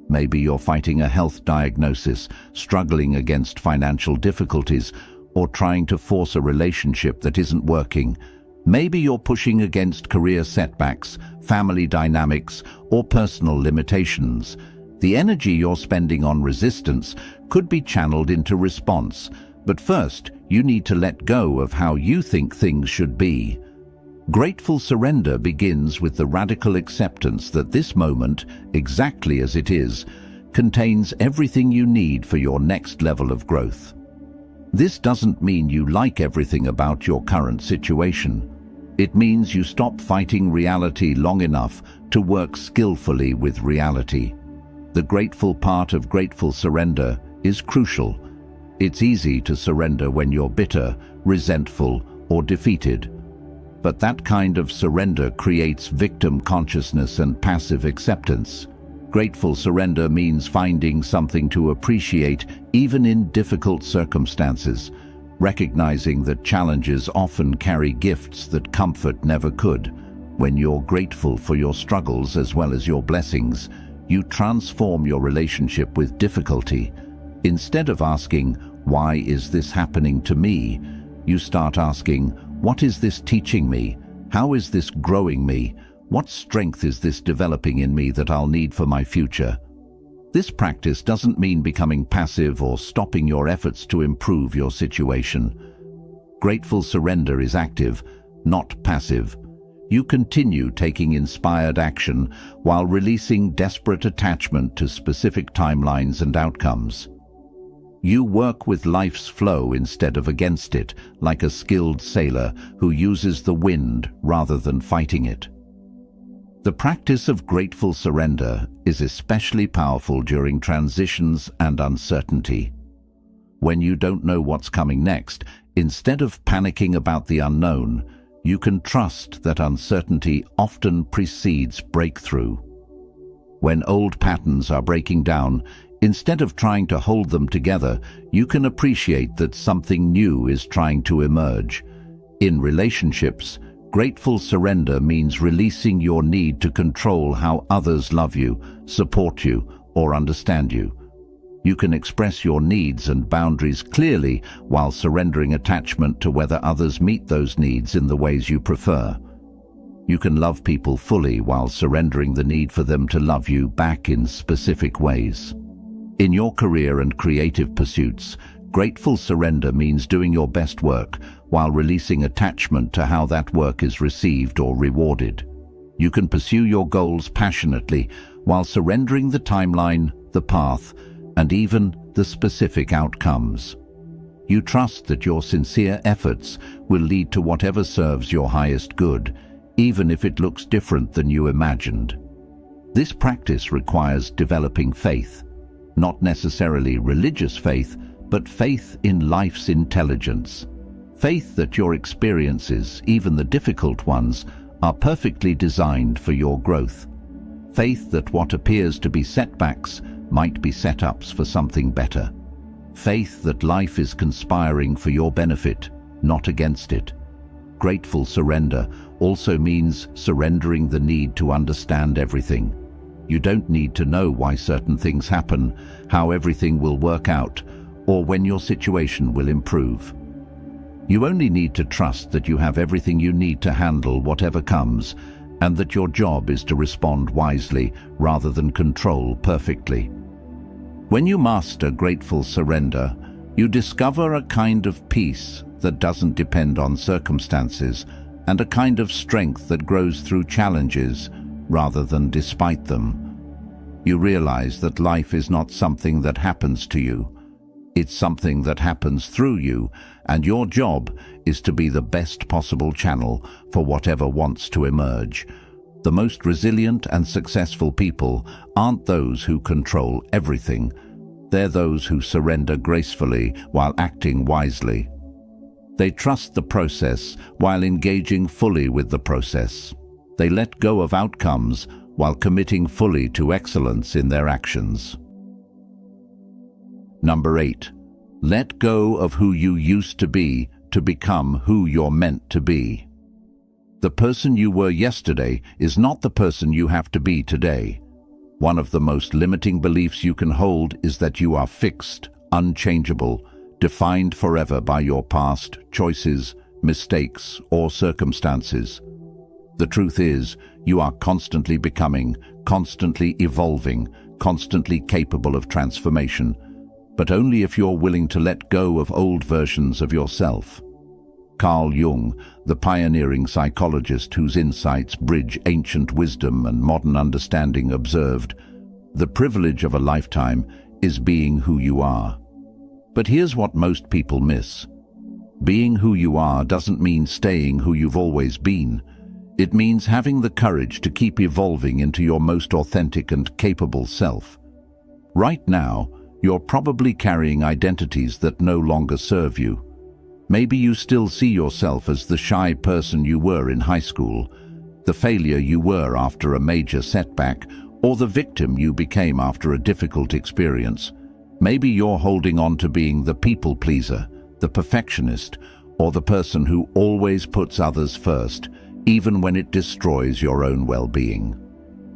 Maybe you're fighting a health diagnosis, struggling against financial difficulties, or trying to force a relationship that isn't working. Maybe you're pushing against career setbacks, family dynamics, or personal limitations. The energy you're spending on resistance could be channeled into response, but first, you need to let go of how you think things should be. Grateful surrender begins with the radical acceptance that this moment, exactly as it is, contains everything you need for your next level of growth. This doesn't mean you like everything about your current situation. It means you stop fighting reality long enough to work skillfully with reality. The grateful part of grateful surrender is crucial. It's easy to surrender when you're bitter, resentful, or defeated. But that kind of surrender creates victim consciousness and passive acceptance. Grateful surrender means finding something to appreciate even in difficult circumstances, recognizing that challenges often carry gifts that comfort never could. When you're grateful for your struggles as well as your blessings, you transform your relationship with difficulty. Instead of asking, "Why is this happening to me?" you start asking, "What is this teaching me? How is this growing me? What strength is this developing in me that I'll need for my future?" This practice doesn't mean becoming passive or stopping your efforts to improve your situation. Grateful surrender is active, not passive. You continue taking inspired action while releasing desperate attachment to specific timelines and outcomes. You work with life's flow instead of against it, like a skilled sailor who uses the wind rather than fighting it. The practice of grateful surrender is especially powerful during transitions and uncertainty. When you don't know what's coming next, instead of panicking about the unknown, you can trust that uncertainty often precedes breakthrough. When old patterns are breaking down, instead of trying to hold them together, you can appreciate that something new is trying to emerge. In relationships, grateful surrender means releasing your need to control how others love you, support you, or understand you. You can express your needs and boundaries clearly while surrendering attachment to whether others meet those needs in the ways you prefer. You can love people fully while surrendering the need for them to love you back in specific ways. In your career and creative pursuits, grateful surrender means doing your best work while releasing attachment to how that work is received or rewarded. You can pursue your goals passionately while surrendering the timeline, the path, and even the specific outcomes. You trust that your sincere efforts will lead to whatever serves your highest good, even if it looks different than you imagined. This practice requires developing faith, not necessarily religious faith, but faith in life's intelligence. Faith that your experiences, even the difficult ones, are perfectly designed for your growth. Faith that what appears to be setbacks might be setups for something better. Faith that life is conspiring for your benefit, not against it. Grateful surrender also means surrendering the need to understand everything. You don't need to know why certain things happen, how everything will work out, or when your situation will improve. You only need to trust that you have everything you need to handle whatever comes, and that your job is to respond wisely rather than control perfectly. When you master grateful surrender, you discover a kind of peace that doesn't depend on circumstances, and a kind of strength that grows through challenges rather than despite them. You realize that life is not something that happens to you. It's something that happens through you, and your job is to be the best possible channel for whatever wants to emerge. The most resilient and successful people aren't those who control everything. They're those who surrender gracefully while acting wisely. They trust the process while engaging fully with the process. They let go of outcomes while committing fully to excellence in their actions. Number 8. Let go of who you used to be to become who you're meant to be. The person you were yesterday is not the person you have to be today. One of the most limiting beliefs you can hold is that you are fixed, unchangeable, defined forever by your past choices, mistakes, or circumstances. The truth is, you are constantly becoming, constantly evolving, constantly capable of transformation, but only if you're willing to let go of old versions of yourself. Carl Jung, the pioneering psychologist whose insights bridge ancient wisdom and modern understanding, observed, "The privilege of a lifetime is being who you are." But here's what most people miss. Being who you are doesn't mean staying who you've always been. It means having the courage to keep evolving into your most authentic and capable self. Right now, you're probably carrying identities that no longer serve you. Maybe you still see yourself as the shy person you were in high school, the failure you were after a major setback, or the victim you became after a difficult experience. Maybe you're holding on to being the people pleaser, the perfectionist, or the person who always puts others first, even when it destroys your own well-being.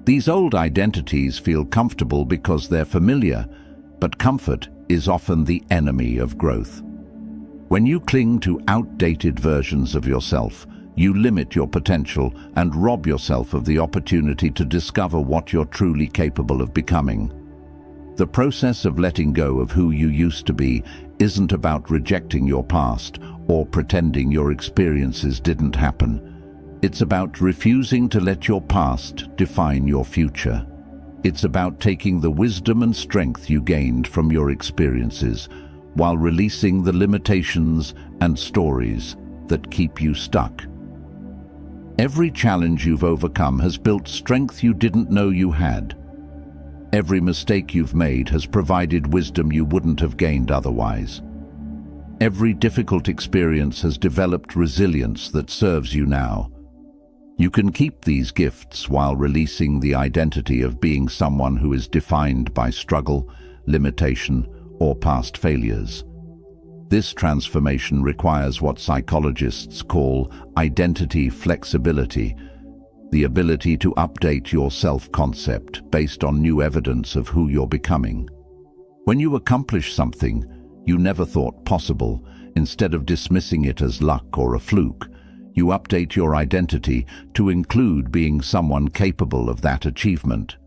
These old identities feel comfortable because they're familiar, but comfort is often the enemy of growth. When you cling to outdated versions of yourself, you limit your potential and rob yourself of the opportunity to discover what you're truly capable of becoming. The process of letting go of who you used to be isn't about rejecting your past or pretending your experiences didn't happen. It's about refusing to let your past define your future. It's about taking the wisdom and strength you gained from your experiences while releasing the limitations and stories that keep you stuck. Every challenge you've overcome has built strength you didn't know you had. Every mistake you've made has provided wisdom you wouldn't have gained otherwise. Every difficult experience has developed resilience that serves you now. You can keep these gifts while releasing the identity of being someone who is defined by struggle, limitation, or past failures. This transformation requires what psychologists call identity flexibility, the ability to update your self-concept based on new evidence of who you're becoming. When you accomplish something you never thought possible, instead of dismissing it as luck or a fluke, you update your identity to include being someone capable of that achievement.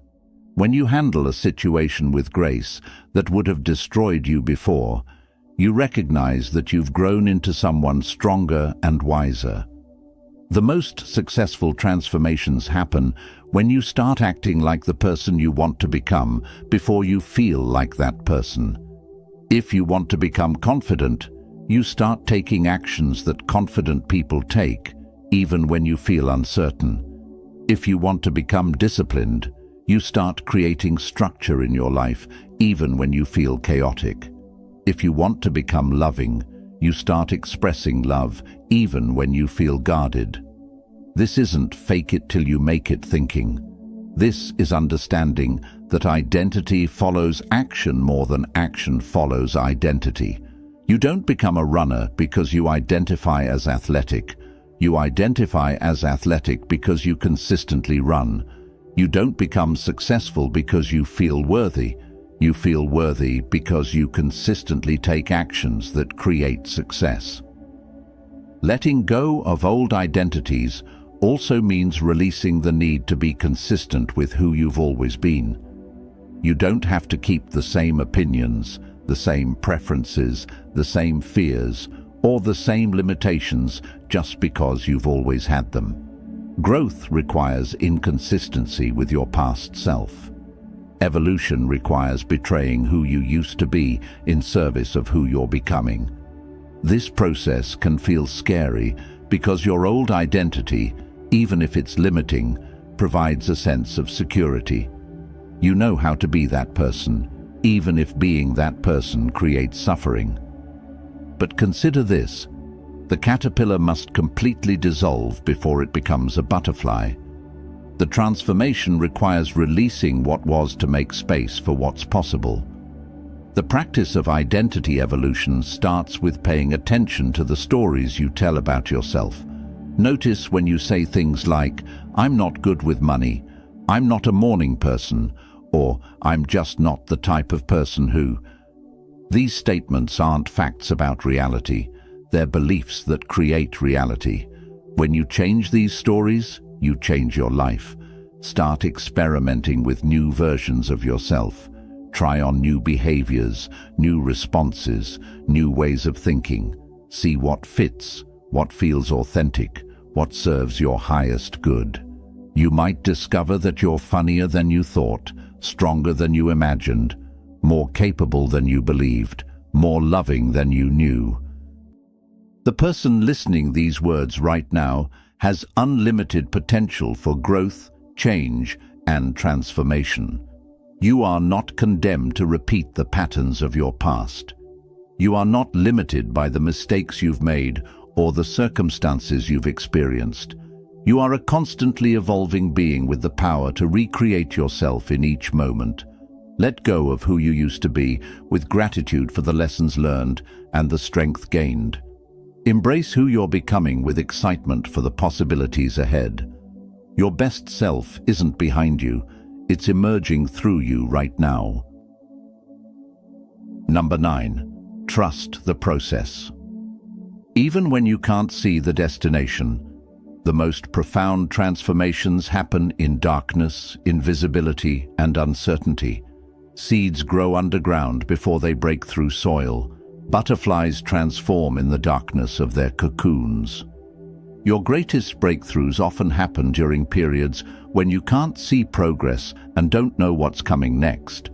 When you handle a situation with grace that would have destroyed you before, you recognize that you've grown into someone stronger and wiser. The most successful transformations happen when you start acting like the person you want to become before you feel like that person. If you want to become confident, you start taking actions that confident people take, even when you feel uncertain. If you want to become disciplined, you start creating structure in your life, even when you feel chaotic. If you want to become loving, you start expressing love, even when you feel guarded. This isn't fake it till you make it thinking. This is understanding that identity follows action more than action follows identity. You don't become a runner because you identify as athletic. You identify as athletic because you consistently run. You don't become successful because you feel worthy. You feel worthy because you consistently take actions that create success. Letting go of old identities also means releasing the need to be consistent with who you've always been. You don't have to keep the same opinions, the same preferences, the same fears, or the same limitations just because you've always had them. Growth requires inconsistency with your past self. Evolution requires betraying who you used to be in service of who you're becoming. This process can feel scary because your old identity, even if it's limiting, provides a sense of security. You know how to be that person, even if being that person creates suffering. But consider this: the caterpillar must completely dissolve before it becomes a butterfly. The transformation requires releasing what was to make space for what's possible. The practice of identity evolution starts with paying attention to the stories you tell about yourself. Notice when you say things like, "I'm not good with money," "I'm not a morning person," or "I'm just not the type of person who." These statements aren't facts about reality. They're beliefs that create reality. When you change these stories, you change your life. Start experimenting with new versions of yourself. Try on new behaviors, new responses, new ways of thinking. See what fits, what feels authentic, what serves your highest good. You might discover that you're funnier than you thought, stronger than you imagined, more capable than you believed, more loving than you knew. The person listening these words right now has unlimited potential for growth, change, and transformation. You are not condemned to repeat the patterns of your past. You are not limited by the mistakes you've made or the circumstances you've experienced. You are a constantly evolving being with the power to recreate yourself in each moment. Let go of who you used to be, with gratitude for the lessons learned and the strength gained. Embrace who you're becoming with excitement for the possibilities ahead. Your best self isn't behind you, it's emerging through you right now. Number 9. Trust the process. Even when you can't see the destination, the most profound transformations happen in darkness, invisibility, and uncertainty. Seeds grow underground before they break through soil. Butterflies transform in the darkness of their cocoons. Your greatest breakthroughs often happen during periods when you can't see progress and don't know what's coming next.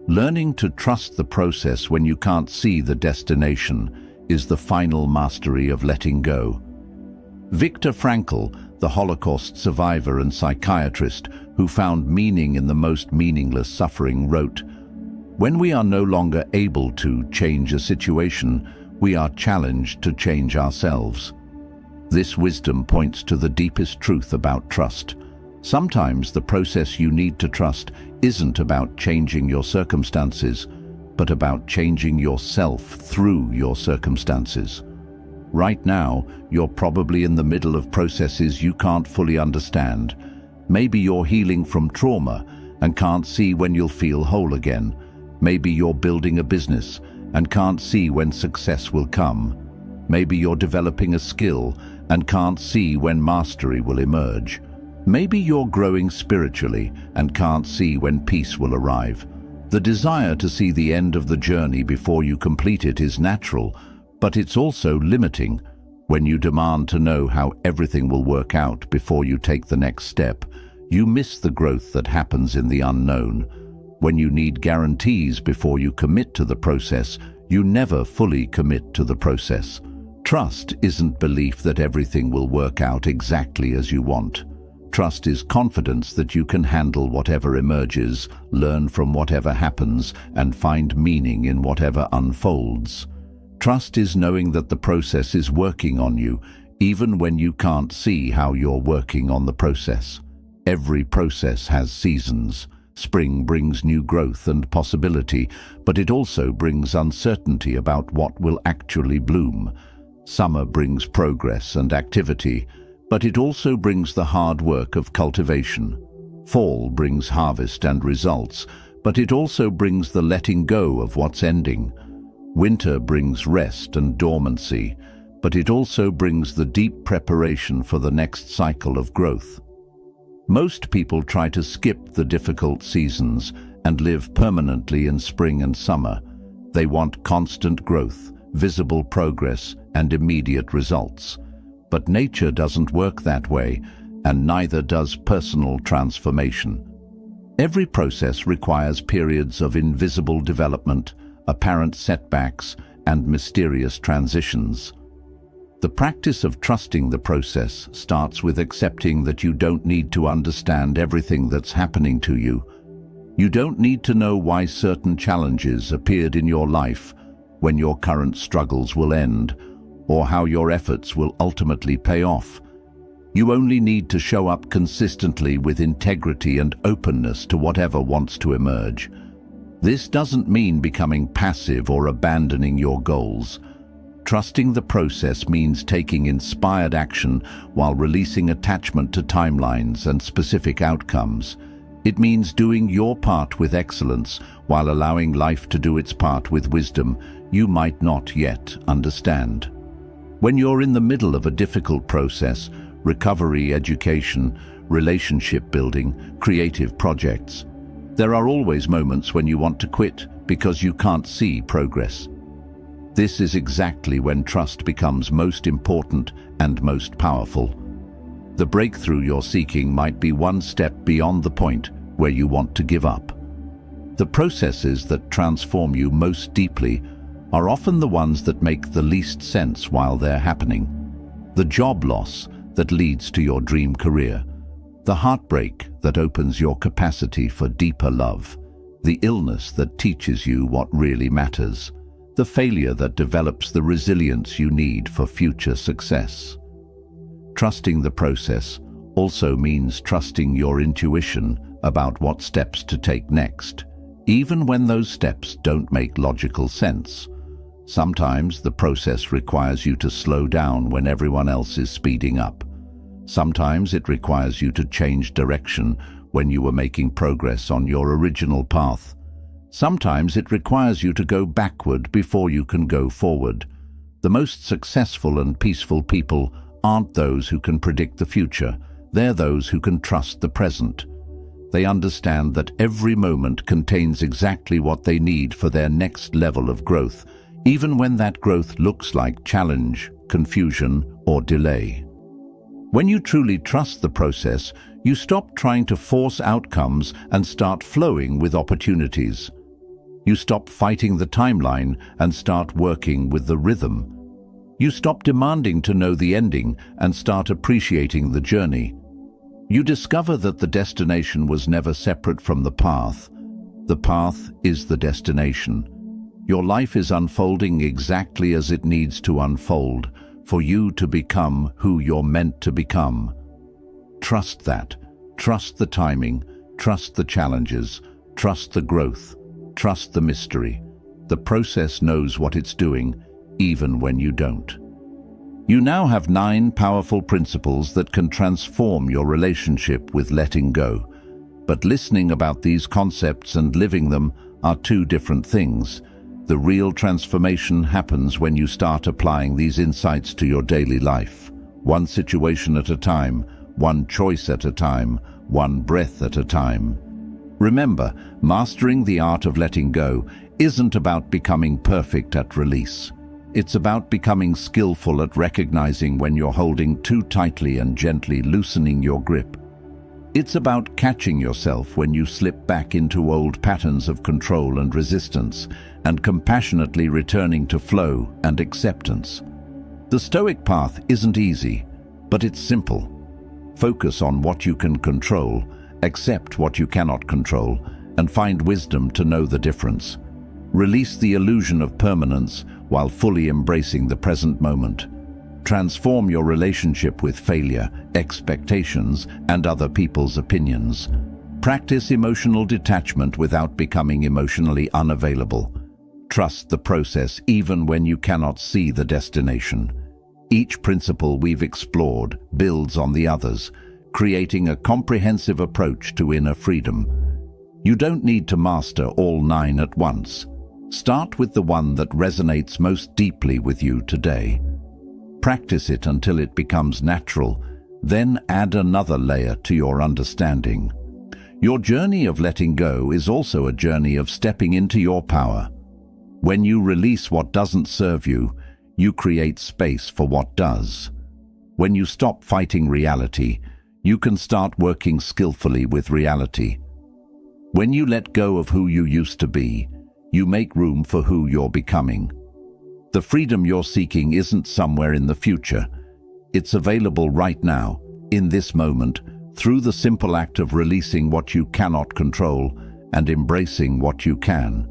Learning to trust the process when you can't see the destination is the final mastery of letting go. Viktor Frankl, the Holocaust survivor and psychiatrist who found meaning in the most meaningless suffering, wrote, "When we are no longer able to change a situation, we are challenged to change ourselves." This wisdom points to the deepest truth about trust. Sometimes the process you need to trust isn't about changing your circumstances, but about changing yourself through your circumstances. Right now, you're probably in the middle of processes you can't fully understand. Maybe you're healing from trauma and can't see when you'll feel whole again. Maybe you're building a business and can't see when success will come. Maybe you're developing a skill and can't see when mastery will emerge. Maybe you're growing spiritually and can't see when peace will arrive. The desire to see the end of the journey before you complete it is natural, but it's also limiting. When you demand to know how everything will work out before you take the next step, you miss the growth that happens in the unknown. When you need guarantees before you commit to the process, you never fully commit to the process. Trust isn't belief that everything will work out exactly as you want. Trust is confidence that you can handle whatever emerges, learn from whatever happens, and find meaning in whatever unfolds. Trust is knowing that the process is working on you, even when you can't see how you're working on the process. Every process has seasons. Spring brings new growth and possibility, but it also brings uncertainty about what will actually bloom. Summer brings progress and activity, but it also brings the hard work of cultivation. Fall brings harvest and results, but it also brings the letting go of what's ending. Winter brings rest and dormancy, but it also brings the deep preparation for the next cycle of growth. Most people try to skip the difficult seasons and live permanently in spring and summer. They want constant growth, visible progress, and immediate results. But nature doesn't work that way, and neither does personal transformation. Every process requires periods of invisible development, apparent setbacks, and mysterious transitions. The practice of trusting the process starts with accepting that you don't need to understand everything that's happening to you. You don't need to know why certain challenges appeared in your life, when your current struggles will end, or how your efforts will ultimately pay off. You only need to show up consistently with integrity and openness to whatever wants to emerge. This doesn't mean becoming passive or abandoning your goals. Trusting the process means taking inspired action while releasing attachment to timelines and specific outcomes. It means doing your part with excellence while allowing life to do its part with wisdom you might not yet understand. When you're in the middle of a difficult process, recovery, education, relationship building, creative projects, there are always moments when you want to quit because you can't see progress. This is exactly when trust becomes most important and most powerful. The breakthrough you're seeking might be one step beyond the point where you want to give up. The processes that transform you most deeply are often the ones that make the least sense while they're happening. The job loss that leads to your dream career, the heartbreak that opens your capacity for deeper love, the illness that teaches you what really matters, the failure that develops the resilience you need for future success. Trusting the process also means trusting your intuition about what steps to take next, even when those steps don't make logical sense. Sometimes the process requires you to slow down when everyone else is speeding up. Sometimes it requires you to change direction when you were making progress on your original path. Sometimes it requires you to go backward before you can go forward. The most successful and peaceful people aren't those who can predict the future. They're those who can trust the present. They understand that every moment contains exactly what they need for their next level of growth, even when that growth looks like challenge, confusion, or delay. When you truly trust the process, you stop trying to force outcomes and start flowing with opportunities. You stop fighting the timeline and start working with the rhythm. You stop demanding to know the ending and start appreciating the journey. You discover that the destination was never separate from the path. The path is the destination. Your life is unfolding exactly as it needs to unfold for you to become who you're meant to become. Trust that. Trust the timing. Trust the challenges. Trust the growth. Trust the mystery. The process knows what it's doing, even when you don't. You now have 9 powerful principles that can transform your relationship with letting go. But listening about these concepts and living them are 2 different things. The real transformation happens when you start applying these insights to your daily life. One situation at a time, one choice at a time, one breath at a time. Remember, mastering the art of letting go isn't about becoming perfect at release. It's about becoming skillful at recognizing when you're holding too tightly and gently loosening your grip. It's about catching yourself when you slip back into old patterns of control and resistance, and compassionately returning to flow and acceptance. The Stoic path isn't easy, but it's simple. Focus on what you can control, accept what you cannot control, and find wisdom to know the difference. Release the illusion of permanence while fully embracing the present moment. Transform your relationship with failure, expectations, and other people's opinions. Practice emotional detachment without becoming emotionally unavailable. Trust the process even when you cannot see the destination. Each principle we've explored builds on the others, creating a comprehensive approach to inner freedom. You don't need to master all 9 at once. Start with the one that resonates most deeply with you today. Practice it until it becomes natural, then add another layer to your understanding. Your journey of letting go is also a journey of stepping into your power. When you release what doesn't serve you, you create space for what does. When you stop fighting reality, you can start working skillfully with reality. When you let go of who you used to be, you make room for who you're becoming. The freedom you're seeking isn't somewhere in the future. It's available right now, in this moment, through the simple act of releasing what you cannot control and embracing what you can.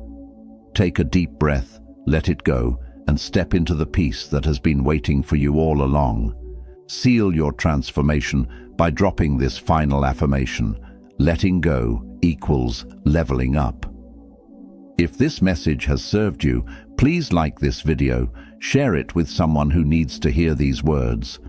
Take a deep breath, let it go, and step into the peace that has been waiting for you all along. Seal your transformation by dropping this final affirmation: letting go equals leveling up. If this message has served you, please like this video, share it with someone who needs to hear these words.